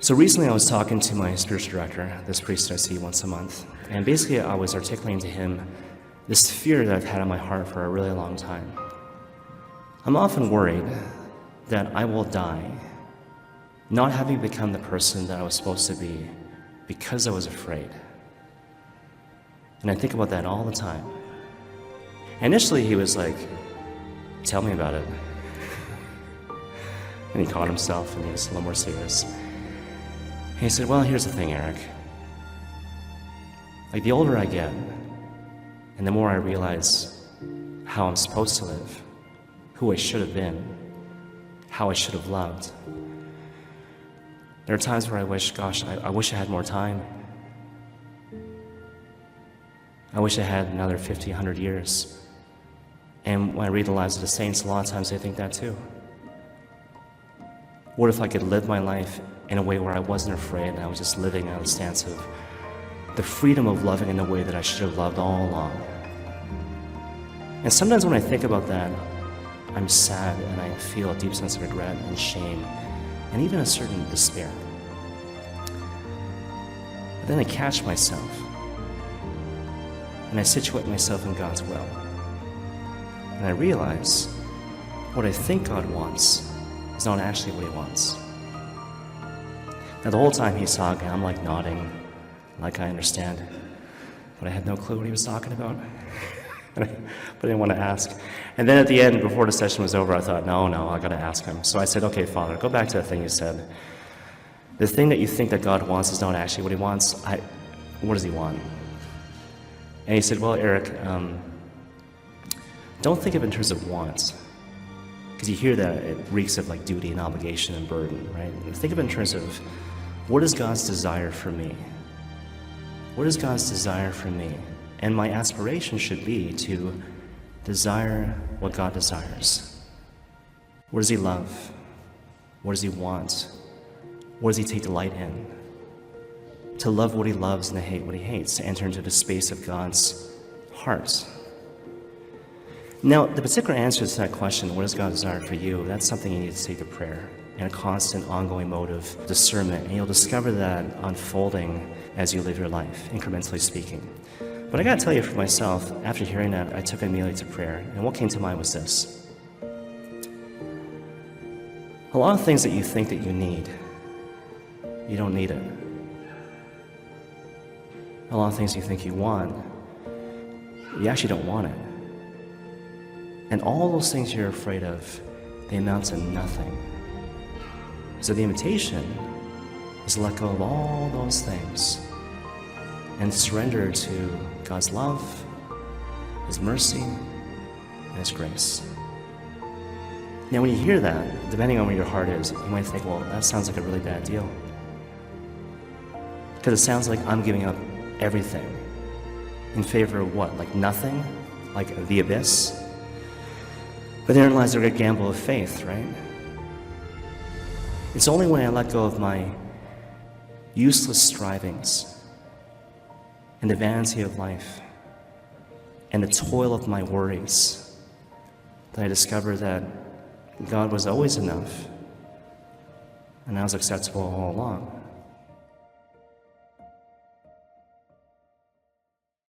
So recently I was talking to my spiritual director, this priest I see once a month, and basically I was articulating to him this fear that I've had in my heart for a really long time. I'm often worried that I will die not having become the person that I was supposed to be because I was afraid. And I think about that all the time. Initially he was like, tell me about it. And he caught himself and he was a little more serious. And he said, well, here's the thing, Eric. Like, the older I get, and the more I realize how I'm supposed to live, who I should have been, how I should have loved, there are times where I wish, gosh, I wish I had more time. I wish I had another 50, 100 years. And when I read the lives of the saints, a lot of times I think that too. What if I could live my life in a way where I wasn't afraid and I was just living out of the stance of the freedom of loving in the way that I should have loved all along? And sometimes when I think about that, I'm sad and I feel a deep sense of regret and shame and even a certain despair. But then I catch myself and I situate myself in God's will. And I realize what I think God wants is not actually what he wants. Now the whole time he's talking, I'm like nodding, like I understand, but I had no clue what he was talking about. But I didn't want to ask. And then at the end, before the session was over, I thought, no, I gotta ask him. So I said, okay, Father, go back to the thing you said. The thing that you think that God wants is not actually what he wants. What does he want? And he said, well, Eric, don't think of it in terms of wants. Because you hear that, it reeks of like duty and obligation and burden, right? And think of it in terms of, what is God's desire for me? What is God's desire for me? And my aspiration should be to desire what God desires. What does he love? What does he want? What does he take delight in? To love what he loves and to hate what he hates, to enter into the space of God's heart. Now, the particular answer to that question, what does God desire for you, that's something you need to take to prayer and a constant, ongoing mode of discernment. And you'll discover that unfolding as you live your life, incrementally speaking. But I gotta tell you for myself, after hearing that, I took it immediately to prayer. And what came to mind was this. A lot of things that you think that you need, you don't need it. A lot of things you think you want, you actually don't want it. And all those things you're afraid of, they amount to nothing. So the invitation is to let go of all those things and surrender to God's love, his mercy, and his grace. Now when you hear that, depending on where your heart is, you might think, well, that sounds like a really bad deal. Because it sounds like I'm giving up everything in favor of what? Like nothing? Like the abyss? But therein lies the great gamble of faith, right? It's only when I let go of my useless strivings and the vanity of life and the toil of my worries that I discover that God was always enough and I was acceptable all along.